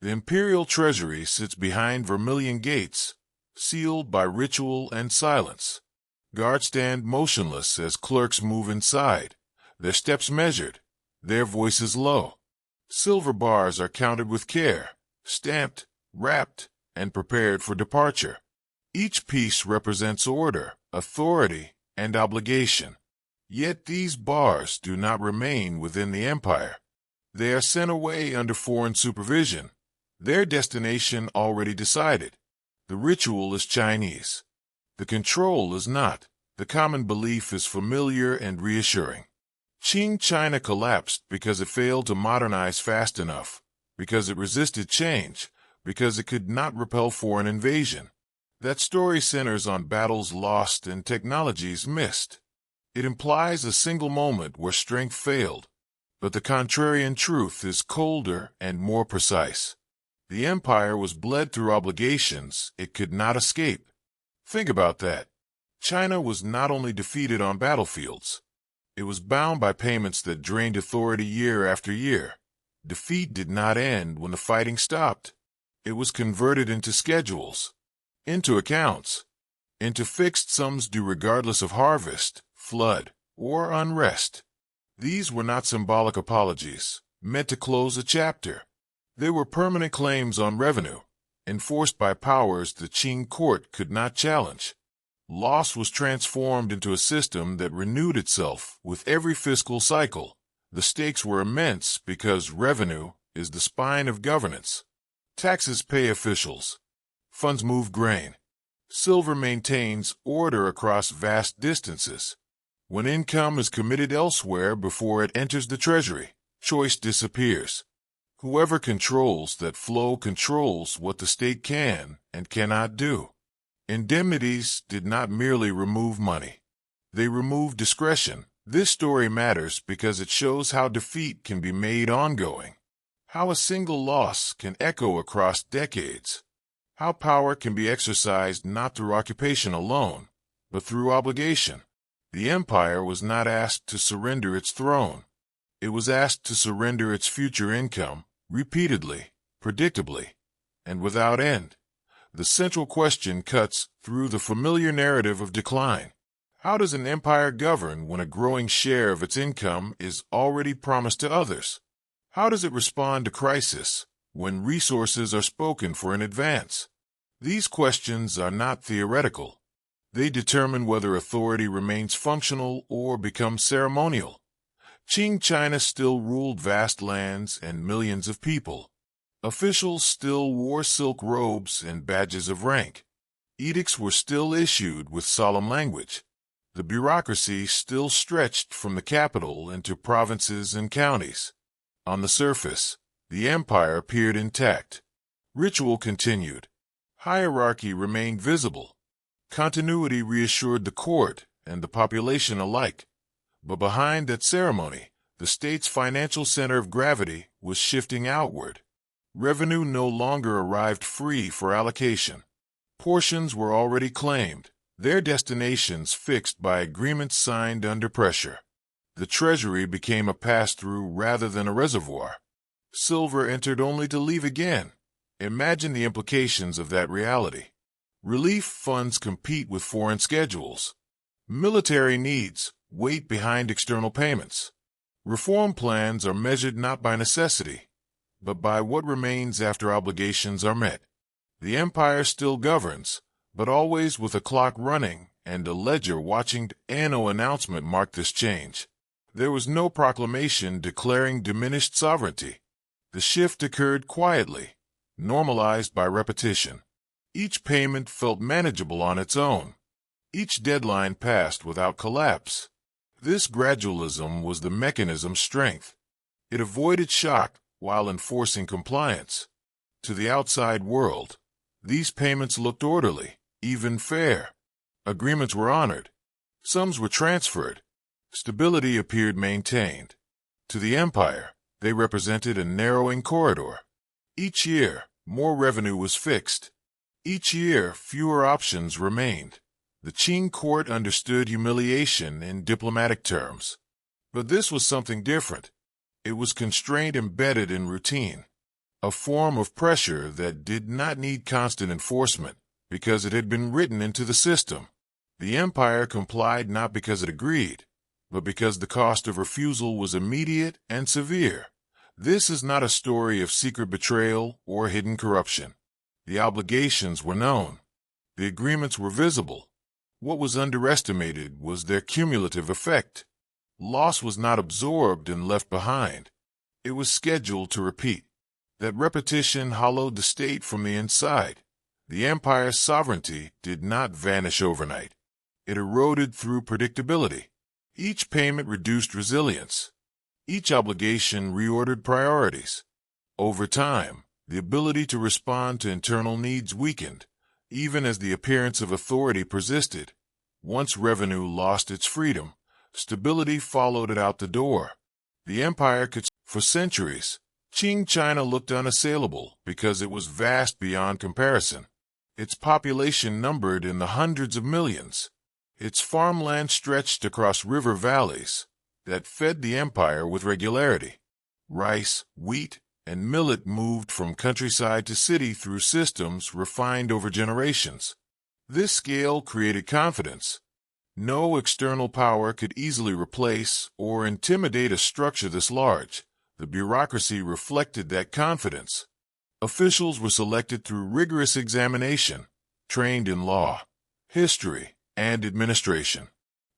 The imperial treasury sits behind vermilion gates, sealed by ritual and silence. Guards stand motionless as clerks move inside, their steps measured, their voices low. Silver bars are counted with care, stamped, wrapped, and prepared for departure. Each piece represents order, authority, and obligation. Yet these bars do not remain within the empire. They are sent away under foreign supervision, their destination already decided. The ritual is Chinese. The control is not. The common belief is familiar and reassuring. Qing China collapsed because it failed to modernize fast enough, because it resisted change, because it could not repel foreign invasion. That story centers on battles lost and technologies missed. It implies a single moment where strength failed, but the contrarian truth is colder and more precise. The empire was bled through obligations it could not escape. Think about that. China was not only defeated on battlefields, it was bound by payments that drained authority year after year. Defeat did not end when the fighting stopped. It was converted into schedules, into accounts, into fixed sums due regardless of harvest, flood, or unrest. These were not symbolic apologies, meant to close a chapter. They were permanent claims on revenue, enforced by powers the Qing court could not challenge. Loss was transformed into a system that renewed itself with every fiscal cycle. The stakes were immense because revenue is the spine of governance. Taxes pay officials. Funds move grain. Silver maintains order across vast distances. When income is committed elsewhere before it enters the treasury, choice disappears. Whoever controls that flow controls what the state can and cannot do. Indemnities did not merely remove money. They removed discretion. This story matters because it shows how defeat can be made ongoing, how a single loss can echo across decades, how power can be exercised not through occupation alone, but through obligation. The empire was not asked to surrender its throne. It was asked to surrender its future income, repeatedly, predictably, and without end. The central question cuts through the familiar narrative of decline. How does an empire govern when a growing share of its income is already promised to others? How does it respond to crisis when resources are spoken for in advance? These questions are not theoretical. They determine whether authority remains functional or becomes ceremonial. Qing China still ruled vast lands and millions of people. Officials still wore silk robes and badges of rank. Edicts were still issued with solemn language. The bureaucracy still stretched from the capital into provinces and counties. On the surface, the empire appeared intact. Ritual continued. Hierarchy remained visible. Continuity reassured the court and the population alike. But behind that ceremony, the state's financial center of gravity was shifting outward. Revenue no longer arrived free for allocation. Portions were already claimed, their destinations fixed by agreements signed under pressure. The treasury became a pass-through rather than a reservoir. Silver entered only to leave again. Imagine the implications of that reality. Relief funds compete with foreign schedules. Military needs wait behind external payments. Reform plans are measured not by necessity, but by what remains after obligations are met. The empire still governs, but always with a clock running and a ledger watching. No announcement marked this change. There was no proclamation declaring diminished sovereignty. The shift occurred quietly, normalized by repetition. Each payment felt manageable on its own. Each deadline passed without collapse. This gradualism was the mechanism's strength. It avoided shock while enforcing compliance. To the outside world, these payments looked orderly, even fair. Agreements were honored. Sums were transferred. Stability appeared maintained. To the empire, they represented a narrowing corridor. Each year, more revenue was fixed. Each year, fewer options remained. The Qing court understood humiliation in diplomatic terms. But this was something different. It was constraint embedded in routine. a form of pressure that did not need constant enforcement because it had been written into the system. The empire complied not because it agreed, but because the cost of refusal was immediate and severe. This is not a story of secret betrayal or hidden corruption. The obligations were known. The agreements were visible. What was underestimated was their cumulative effect. Loss was not absorbed and left behind. It was scheduled to repeat. That repetition hollowed the state from the inside. The empire's sovereignty did not vanish overnight. It eroded through predictability. Each payment reduced resilience. Each obligation reordered priorities. Over time, the ability to respond to internal needs weakened, even as the appearance of authority persisted. Once revenue lost its freedom, stability followed it out the door. The empire could, for centuries, Qing China looked unassailable because it was vast beyond comparison. Its population numbered in the hundreds of millions. Its farmland stretched across river valleys that fed the empire with regularity. Rice, wheat, and millet moved from countryside to city through systems refined over generations. This scale created confidence. No external power could easily replace or intimidate a structure this large. The bureaucracy reflected that confidence. Officials were selected through rigorous examination, trained in law, history, and administration.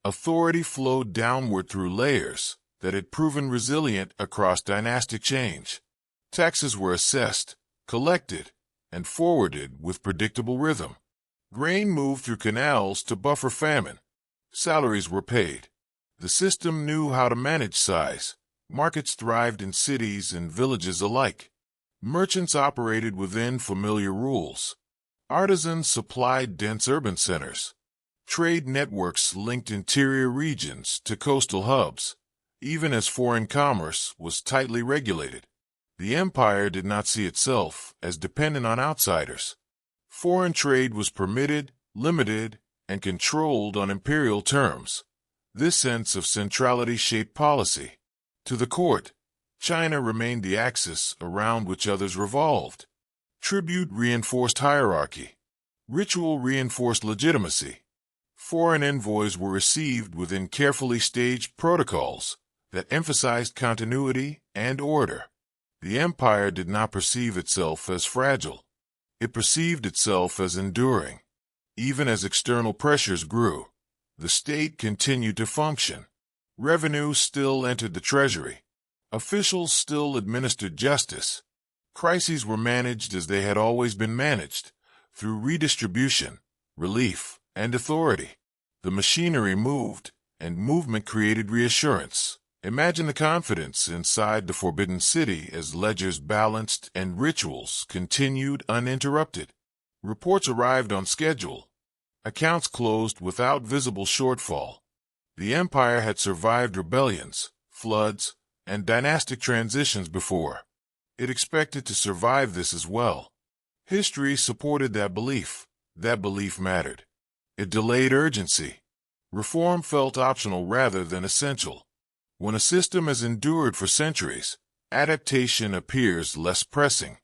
Authority flowed downward through layers that had proven resilient across dynastic change. Taxes were assessed, collected, and forwarded with predictable rhythm. Grain moved through canals to buffer famine. Salaries were paid. The system knew how to manage size. Markets thrived in cities and villages alike. Merchants operated within familiar rules. Artisans supplied dense urban centers. Trade networks linked interior regions to coastal hubs, even as foreign commerce was tightly regulated. The empire did not see itself as dependent on outsiders. Foreign trade was permitted, limited, and controlled on imperial terms. This sense of centrality shaped policy. To the court, China remained the axis around which others revolved. Tribute reinforced hierarchy. Ritual reinforced legitimacy. Foreign envoys were received within carefully staged protocols that emphasized continuity and order. The empire did not perceive itself as fragile. It perceived itself as enduring. Even as external pressures grew, the state continued to function. Revenue still entered the treasury. Officials still administered justice. Crises were managed as they had always been managed, through redistribution, relief, and authority. The machinery moved, and movement created reassurance. Imagine the confidence inside the Forbidden City as ledgers balanced and rituals continued uninterrupted. Reports arrived on schedule. Accounts closed without visible shortfall. The empire had survived rebellions, floods, and dynastic transitions before. It expected to survive this as well. History supported that belief. That belief mattered. It delayed urgency. Reform felt optional rather than essential. When a system has endured for centuries, adaptation appears less pressing.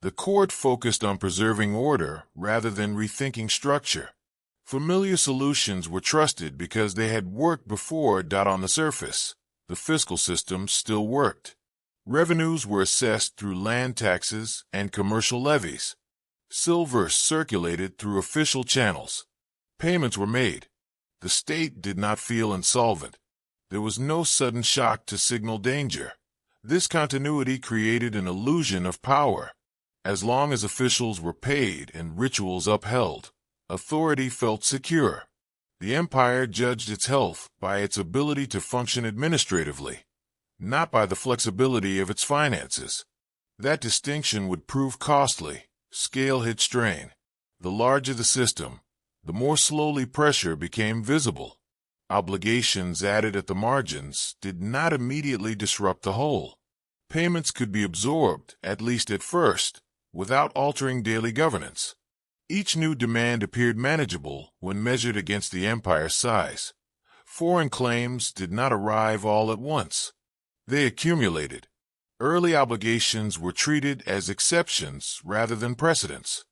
The court focused on preserving order rather than rethinking structure. Familiar solutions were trusted because they had worked before. On the surface, the fiscal system still worked. Revenues were assessed through land taxes and commercial levies. Silver circulated through official channels. Payments were made. The state did not feel insolvent. There was no sudden shock to signal danger. This continuity created an illusion of power. As long as officials were paid and rituals upheld, authority felt secure. The empire judged its health by its ability to function administratively, not by the flexibility of its finances. That distinction would prove costly. Scale hit strain. The larger the system, the more slowly pressure became visible. Obligations added at the margins did not immediately disrupt the whole. Payments could be absorbed, at least at first, without altering daily governance. Each new demand appeared manageable when measured against the empire's size. Foreign claims did not arrive all at once. They accumulated. Early obligations were treated as exceptions rather than precedents.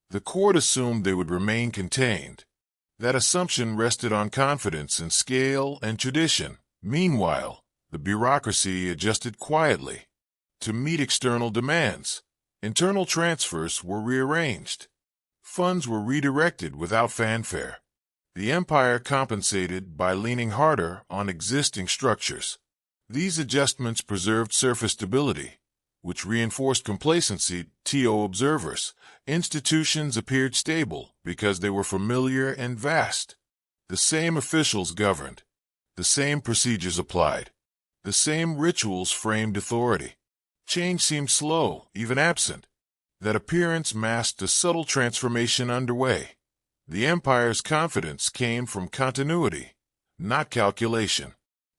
The court assumed they would remain contained. That assumption rested on confidence in scale and tradition. Meanwhile, the bureaucracy adjusted quietly. To meet external demands, internal transfers were rearranged. Funds were redirected without fanfare. The empire compensated by leaning harder on existing structures. These adjustments preserved surface stability, which reinforced complacency to observers. Institutions appeared stable because they were familiar and vast. The same officials governed. The same procedures applied. The same rituals framed authority. Change seemed slow, even absent. That appearance masked a subtle transformation underway. The empire's confidence came from continuity, not calculation.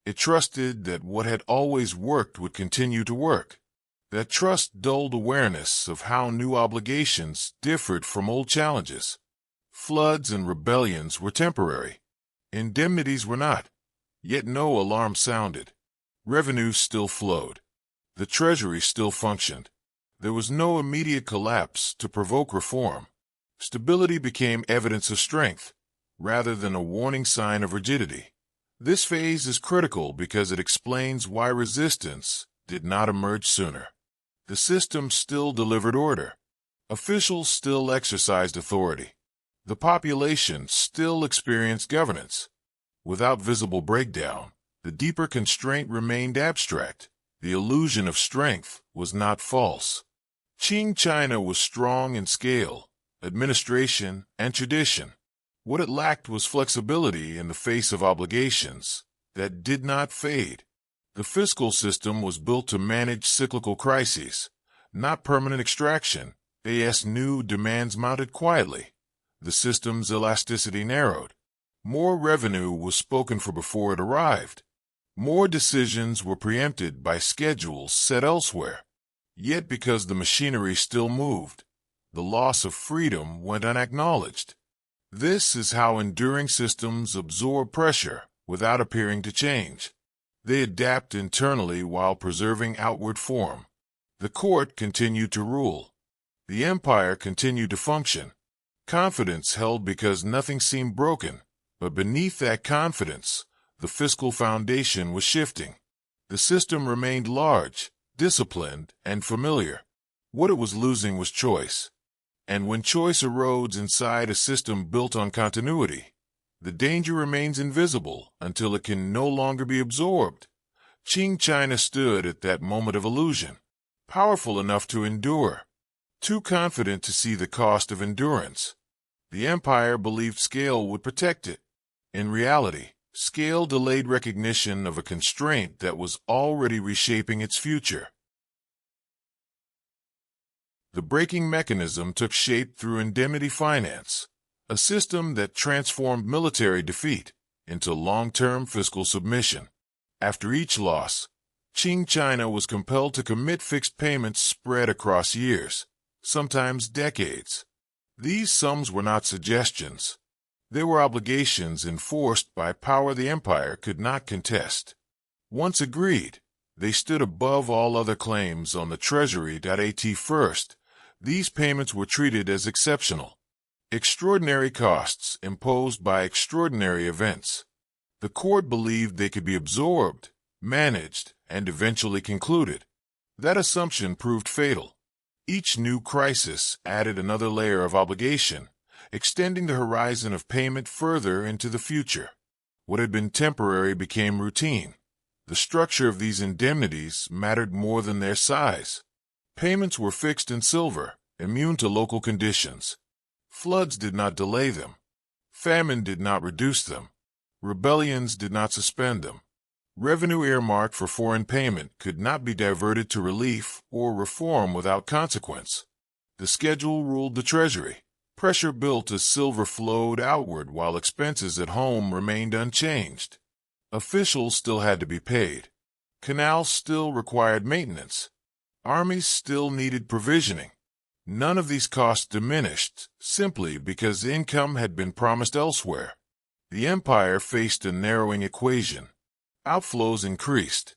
It trusted that what had always worked would continue to work. That trust dulled awareness of how new obligations differed from old challenges. Floods and rebellions were temporary. Indemnities were not. Yet no alarm sounded. Revenues still flowed. The treasury still functioned. There was no immediate collapse to provoke reform. Stability became evidence of strength, rather than a warning sign of rigidity. This phase is critical because it explains why resistance did not emerge sooner. The system still delivered order. Officials still exercised authority. The population still experienced governance. Without visible breakdown, the deeper constraint remained abstract. The illusion of strength was not false. Qing China was strong in scale, administration, and tradition. What it lacked was flexibility in the face of obligations that did not fade. The fiscal system was built to manage cyclical crises, not permanent extraction. As new demands mounted quietly, the system's elasticity narrowed. More revenue was spoken for before it arrived. More decisions were preempted by schedules set elsewhere. Yet because the machinery still moved, the loss of freedom went unacknowledged. This is how enduring systems absorb pressure without appearing to change. They adapt internally while preserving outward form. The court continued to rule. The empire continued to function. Confidence held because nothing seemed broken, but beneath that confidence, the fiscal foundation was shifting. The system remained large, disciplined, and familiar. What it was losing was choice. And when choice erodes inside a system built on continuity, the danger remains invisible until it can no longer be absorbed. Qing China stood at that moment of illusion, powerful enough to endure, too confident to see the cost of endurance. The empire believed scale would protect it. In reality, scale delayed recognition of a constraint that was already reshaping its future. The braking mechanism took shape through indemnity finance, a system that transformed military defeat into long-term fiscal submission. After each loss, Qing China was compelled to commit fixed payments spread across years, sometimes decades. These sums were not suggestions. They were obligations enforced by power the empire could not contest. Once agreed, they stood above all other claims on the treasury. At first, these payments were treated as exceptional, extraordinary costs imposed by extraordinary events. The court believed they could be absorbed, managed, and eventually concluded. That assumption proved fatal. Each new crisis added another layer of obligation, extending the horizon of payment further into the future. What had been temporary became routine. The structure of these indemnities mattered more than their size. Payments were fixed in silver, immune to local conditions. Floods did not delay them. Famine did not reduce them. Rebellions did not suspend them. Revenue earmarked for foreign payment could not be diverted to relief or reform without consequence. The schedule ruled the treasury. Pressure built as silver flowed outward while expenses at home remained unchanged. Officials still had to be paid. Canals still required maintenance. Armies still needed provisioning. None of these costs diminished simply because income had been promised elsewhere. The empire faced a narrowing equation. Outflows increased.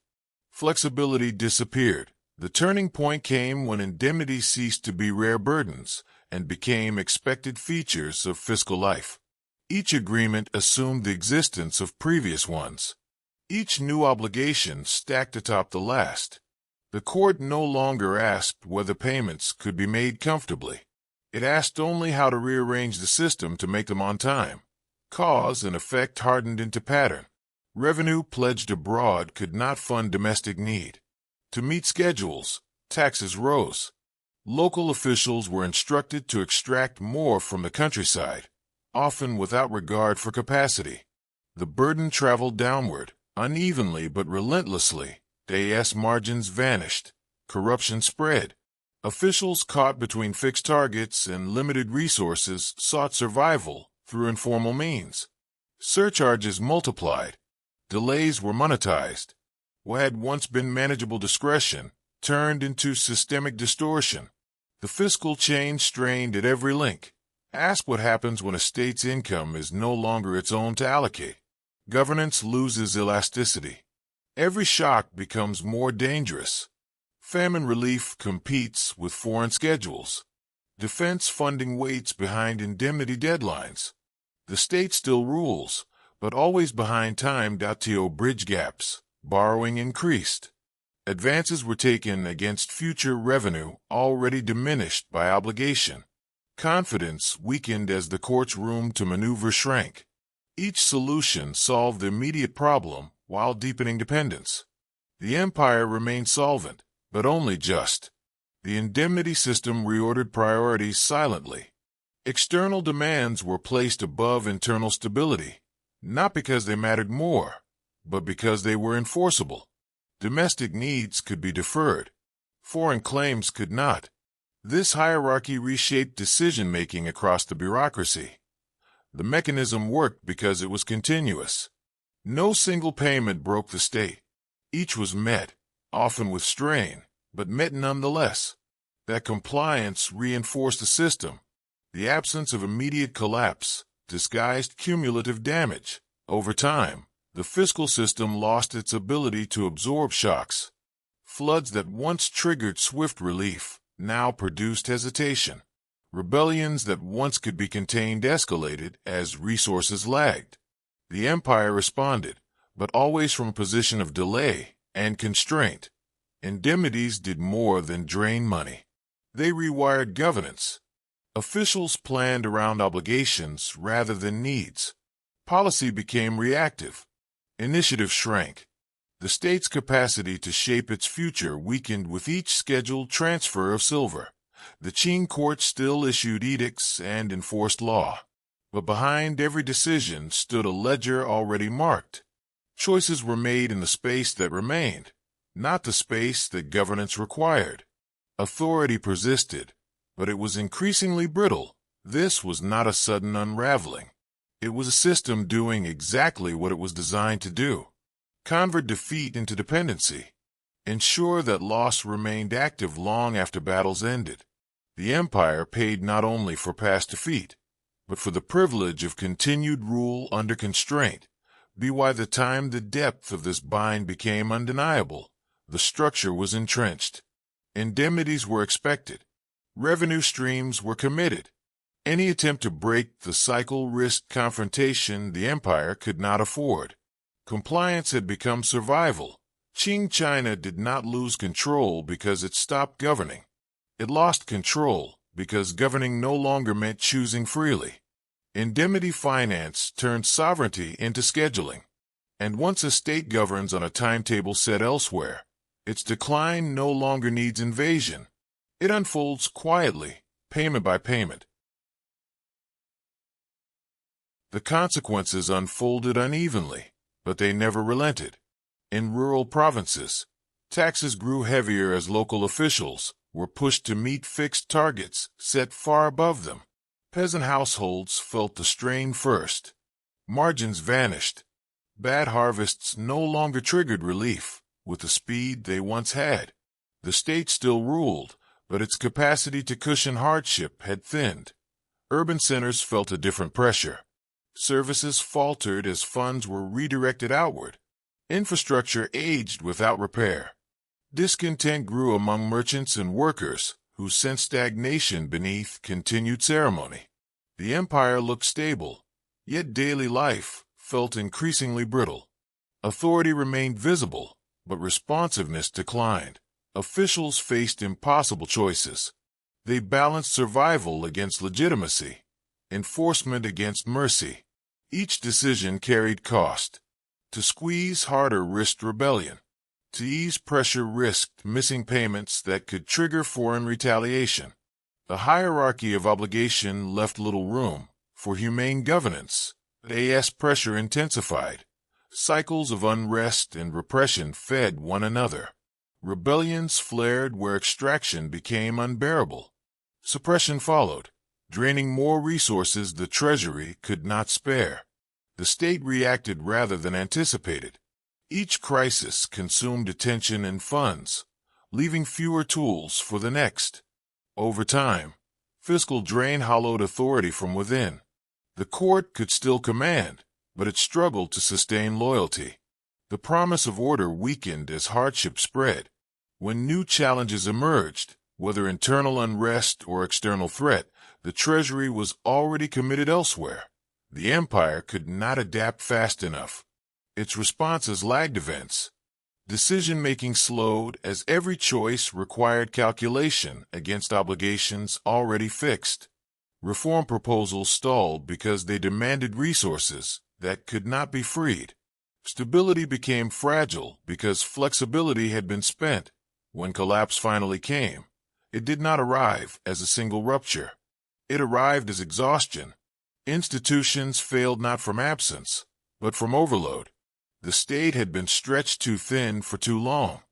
Flexibility disappeared. The turning point came when indemnities ceased to be rare burdens and became expected features of fiscal life. Each agreement assumed the existence of previous ones. Each new obligation stacked atop the last. The court no longer asked whether payments could be made comfortably. It asked only how to rearrange the system to make them on time. Cause and effect hardened into pattern. Revenue pledged abroad could not fund domestic need. To meet schedules, taxes rose. Local officials were instructed to extract more from the countryside, often without regard for capacity. The burden traveled downward, unevenly but relentlessly. As margins vanished, corruption spread. Officials caught between fixed targets and limited resources sought survival through informal means. Surcharges multiplied. Delays were monetized. What had once been manageable discretion turned into systemic distortion. The fiscal chain strained at every link. Ask what happens when a state's income is no longer its own to allocate. Governance loses elasticity. Every shock becomes more dangerous. Famine relief competes with foreign schedules. Defense funding waits behind indemnity deadlines. The state still rules, but always behind time. To bridge gaps. Borrowing increased. Advances were taken against future revenue already diminished by obligation. Confidence weakened as the court's room to maneuver shrank. Each solution solved the immediate problem while deepening dependence. The empire remained solvent, but only just. The indemnity system reordered priorities silently. External demands were placed above internal stability, not because they mattered more, but because they were enforceable. Domestic needs could be deferred. Foreign claims could not. This hierarchy reshaped decision-making across the bureaucracy. The mechanism worked because it was continuous. No single payment broke the state. Each was met, often with strain, but met nonetheless. That compliance reinforced the system. The absence of immediate collapse disguised cumulative damage. Over time, the fiscal system lost its ability to absorb shocks. Floods that once triggered swift relief now produced hesitation. Rebellions that once could be contained escalated as resources lagged. The empire responded, but always from a position of delay and constraint. Indemnities did more than drain money. They rewired governance. Officials planned around obligations rather than needs. Policy became reactive. Initiative shrank. The state's capacity to shape its future weakened with each scheduled transfer of silver. The Qing court still issued edicts and enforced law. But behind every decision stood a ledger already marked. Choices were made in the space that remained, not the space that governance required. Authority persisted, but it was increasingly brittle. This was not a sudden unraveling. It was a system doing exactly what it was designed to do. Convert defeat into dependency. Ensure that loss remained active long after battles ended. The empire paid not only for past defeat, but for the privilege of continued rule under constraint. By the time the depth of this bind became undeniable, the structure was entrenched. Indemnities were expected. Revenue streams were committed. Any attempt to break the cycle risked confrontation the empire could not afford. Compliance had become survival. Qing China did not lose control because it stopped governing. It lost control because governing no longer meant choosing freely. Indemnity finance turned sovereignty into scheduling. And once a state governs on a timetable set elsewhere, its decline no longer needs invasion. It unfolds quietly, payment by payment. The consequences unfolded unevenly, but they never relented. In rural provinces, taxes grew heavier as local officials were pushed to meet fixed targets set far above them. Peasant households felt the strain first. Margins vanished. Bad harvests no longer triggered relief with the speed they once had. The state still ruled, but its capacity to cushion hardship had thinned. Urban centers felt a different pressure. Services faltered as funds were redirected outward. Infrastructure aged without repair. Discontent grew among merchants and workers, who sensed stagnation beneath continued ceremony. The empire looked stable, yet daily life felt increasingly brittle. Authority remained visible, but responsiveness declined. Officials faced impossible choices. They balanced survival against legitimacy, enforcement against mercy. Each decision carried cost. To squeeze harder risked rebellion. To ease pressure risked missing payments that could trigger foreign retaliation. The hierarchy of obligation left little room for humane governance. As pressure intensified, cycles of unrest and repression fed one another. Rebellions flared where extraction became unbearable. Suppression followed, draining more resources the treasury could not spare. The state reacted rather than anticipated. Each crisis consumed attention and funds, leaving fewer tools for the next. Over time, fiscal drain hollowed authority from within. The court could still command, but it struggled to sustain loyalty. The promise of order weakened as hardship spread. When new challenges emerged, whether internal unrest or external threat, the treasury was already committed elsewhere. The empire could not adapt fast enough. Its responses lagged events. Decision-making slowed as every choice required calculation against obligations already fixed. Reform proposals stalled because they demanded resources that could not be freed. Stability became fragile because flexibility had been spent. When collapse finally came, it did not arrive as a single rupture. It arrived as exhaustion. Institutions failed not from absence, but from overload. The state had been stretched too thin for too long.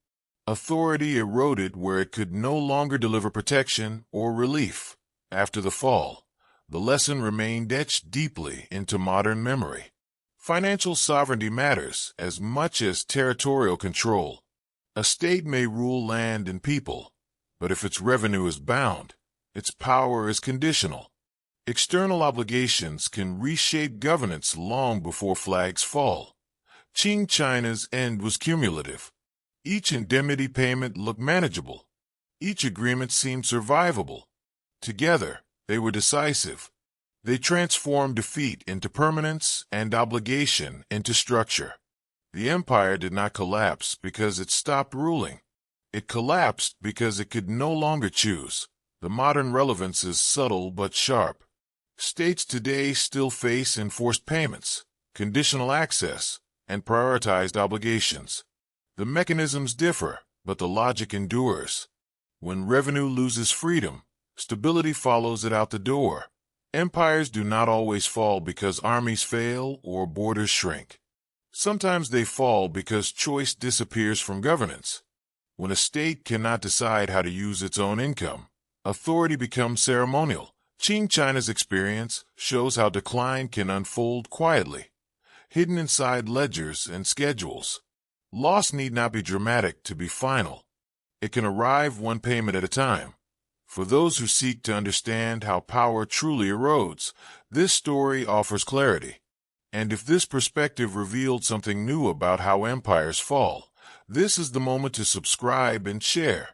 Authority eroded where it could no longer deliver protection or relief. After the fall, the lesson remained etched deeply into modern memory. Financial sovereignty matters as much as territorial control. A state may rule land and people, but if its revenue is bound, its power is conditional. External obligations can reshape governance long before flags fall. Qing China's end was cumulative. Each indemnity payment looked manageable. Each agreement seemed survivable. Together, they were decisive. They transformed defeat into permanence and obligation into structure. The empire did not collapse because it stopped ruling. It collapsed because it could no longer choose. The modern relevance is subtle but sharp. States today still face enforced payments, conditional access, and prioritized obligations. The mechanisms differ, but the logic endures. When revenue loses freedom, stability follows it out the door. Empires do not always fall because armies fail or borders shrink. Sometimes they fall because choice disappears from governance. When a state cannot decide how to use its own income, authority becomes ceremonial. Qing China's experience shows how decline can unfold quietly, hidden inside ledgers and schedules. Loss need not be dramatic to be final. It can arrive one payment at a time. For those who seek to understand how power truly erodes, this story offers clarity. And if this perspective revealed something new about how empires fall, this is the moment to subscribe and share,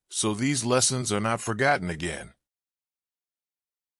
so these lessons are not forgotten again.